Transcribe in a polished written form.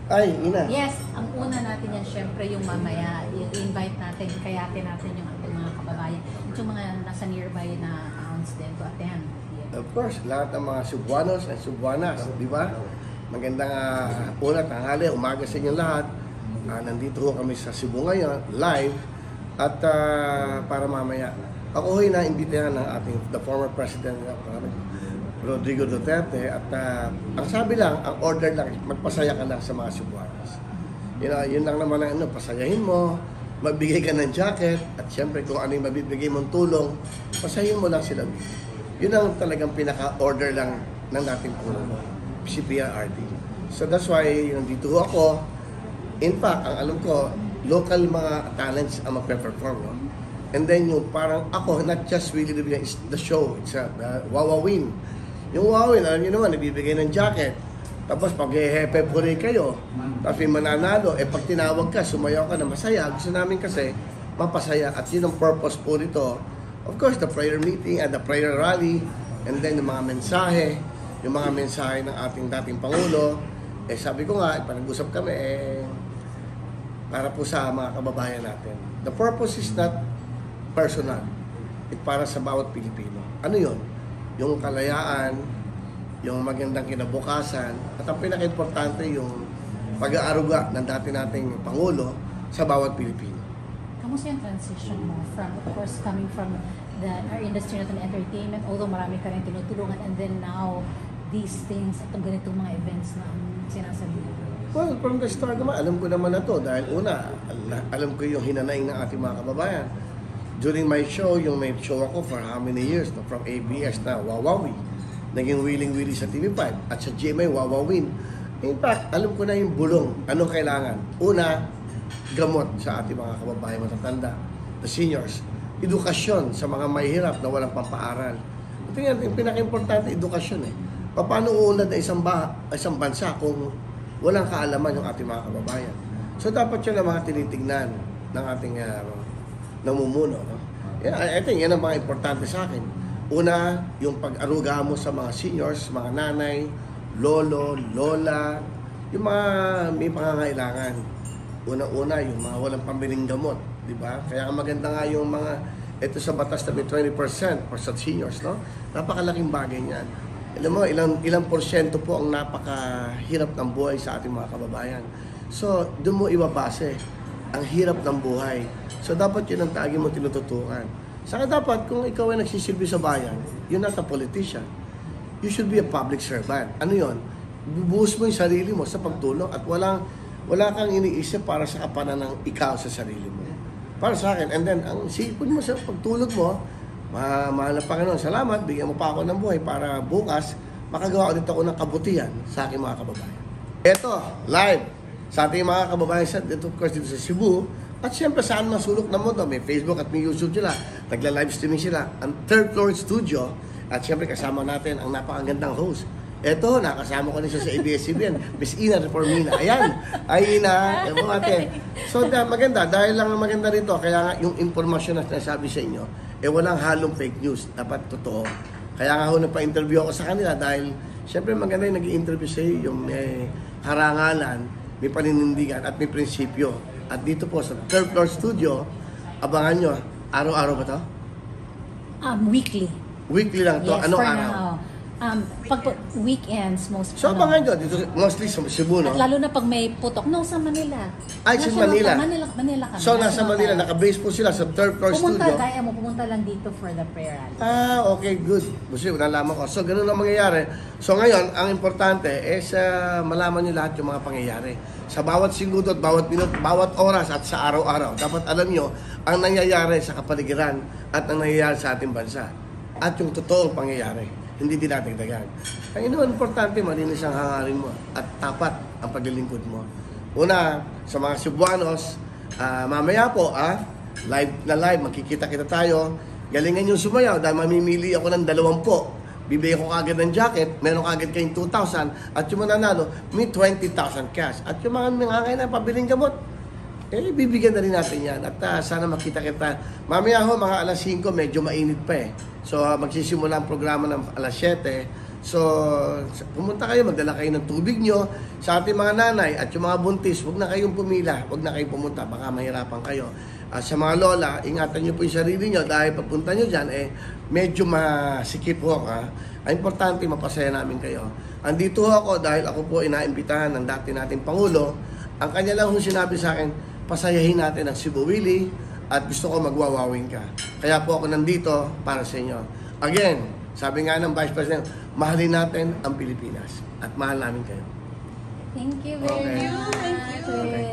Ay, Ina. Yes, ang una natin yan, syempre yung mamaya, i-invite natin, kayatin natin yung ating mga kababayan, yung mga nasa nearby na towns din to attend. Of course, lahat ng mga Cebuanos at Cebuanas, di ba? Magandang una, tanghali, umaga sa inyo lahat. Nandito ho kami sa Cebu ngayon, live. At para mamaya, ako ho'y na-imbitahan ng ating, the former President Rodrigo Duterte. At ang sabi lang, ang order lang, magpasaya ka lang sa mga Cebuanos. Yun lang naman ang pasayahin mo, magbigay ka ng jacket, at syempre kung ano yung mabibigay mong tulong, pasayahin mo lang sila. Yun ang talagang pinaka-order lang ng dating Pangulo, si PRRD. So that's why nandito ako. In fact, ang alam ko, local mga talents ang magpe-perform. No? And then yung parang ako, not just really the show, it's Wawawin. Yung Wawawin, alam nyo naman, nabibigay ng jacket. Tapos pag hepe po rin kayo, tapos yung mananalo, pag tinawag ka, sumayaw ka na masaya. Gusto namin kasi mapasaya. At yun ang purpose po nito. Of course, the prayer meeting and the prayer rally, and then yung mga mensahe, ng ating dating Pangulo. Sabi ko nga, panag-usap kami, para po sa mga kababayan natin. The purpose is not personal. It's para sa bawat Pilipino. Ano yun? Yung kalayaan, yung magandang kinabukasan, at ang pinaka-importante yung pag-aaruga ng dati nating Pangulo sa bawat Pilipino. Kamusta yung transition mo from, of course, coming from our industry natin entertainment, although marami ka rin tinutulungan, and then now, these things, at ganitong mga events na sinasabi? Well, from the start naman, alam ko naman na to. Dahil una, alam ko yung hinanaing ng ating mga kababayan. During my show, yung may show ako for how many years, no? From ABS na Wawawi. Naging Willing Willie sa TV5. At sa GMA, Wawawin. In fact, alam ko na yung bulong. Anong kailangan? Una, gamot sa ating mga kababayan matatanda. The seniors. Edukasyon sa mga mahihirap na walang pampaaral. Ito yan, yung pinaka-importante, edukasyon eh. Paano uunlad na isang bansa kung walang kaalaman yung ating mga kababayan. So dapat yun ang mga tinitignan ng ating namumuno. No? I think yan ang mga importante sa akin. Una, yung pag-aruga mo sa mga seniors, mga nanay, lolo, lola, yung mga may pangangailangan. Una-una, yung mga walang pambiling gamot. Diba? Kaya maganda nga yung mga, ito sa batas na may 20% for sa seniors. No? Napakalaking bagay niyan. Alam mo, ilang porsyento po ang napakahirap ng buhay sa ating mga kababayan. So, doon mo ibabase ang hirap ng buhay. So, dapat yun ang tagi mo tinututukan. Saka dapat, kung ikaw ay nagsisilbi sa bayan, you're not a politician. You should be a public servant. Ano yun? Bubuhos mo yung sarili mo sa pagtulong at wala kang iniisip para sa kapanan ng ikaw sa sarili mo. Para sa akin. And then, ang sipon mo sa pagtulog mo, mahal na Panginoon, salamat, bigyan mo pa ako ng buhay para bukas makagawa ulit ako ng kabutihan sa aking mga kababayan. Ito, live sa ating mga kababayan dito, of course, dito sa Cebu. At siyempre saan masulok na mundo, may Facebook at may YouTube sila, nagla-live streaming sila, ang Third Floor Studio. At siyempre kasama natin ang napakagandang host. Ito, nakasama ko rin siya sa ABS-CBN, Miss Ina Reformina. Ayan, ay Ina, ewan natin. So maganda, dahil lang maganda rito, kaya nga yung informasyon na sinasabi sa inyo, walang halong fake news, dapat totoo. Kaya nga ho nagpa-interview ako sa kanila dahil siyempre maganda yung nag-i-interview sa iyo, yung may karangalan, may paninindigan at may prinsipyo. At dito po sa Third Floor Studio, abangan nyo, araw-araw ba to? Weekly. Weekly lang to, yes, anong for araw? Now. Pag weekends, most So abangan nyo, dito mostly sa Cebu, no? At lalo na pag may putok, sa Manila. Ay, sa Manila. Manila kami. So nasa Manila, naka-base po sila sa Third Floor Studio. Kaya mo pumunta lang dito for the prayer rally. Okay, good. Kasi nalaman ko. So, ganun ang mangyayari. So, ngayon, ang importante is malaman nyo lahat yung mga pangyayari. Sa bawat segundo at bawat minuto, bawat oras at sa araw-araw. Dapat alam nyo ang nangyayari sa kapaligiran at ang nangyayari sa ating bansa. At yung totoong pangyayari. Hindi dinadagdagan. Ang importante, malinis ang hangarin mo at tapat ang paglilingkod mo. Una, sa mga Cebuanos, mamaya po, live, magkikita-kita tayo. Galingan yung sumayaw dahil mamimili ako ng 20. Bibigyan ko kagad ng jacket, meron kagad kayong 2,000 at yung mananalo, may 20,000 cash. At yung mga nangangailangan pabiling gamot, bibigyan na rin natin yan. At sana makita kita. Mamaya ho, mga alas 5, medyo mainit pa eh. So, magsisimula ang programa ng alas 7. So, pumunta kayo, magdala kayo ng tubig nyo. Sa ating mga nanay at yung mga buntis, huwag na kayong pumila, huwag na kayong pumunta, baka mahirapan kayo. At sa mga lola, ingatan nyo po yung sarili nyo dahil pagpunta nyo dyan, medyo masikip po. Ang importante, mapasaya namin kayo. Andito ako dahil ako po inaimbitahan ng dati nating Pangulo. Ang kanya lang sinabi sa akin, pasayahin natin ang Cebu Willie at gusto ko magwawawin ka. Kaya po ako nandito para sa inyo. Again, sabi nga ng Vice President, mahalin natin ang Pilipinas at mahal namin kayo. Thank you very Okay. much. Thank you. Okay.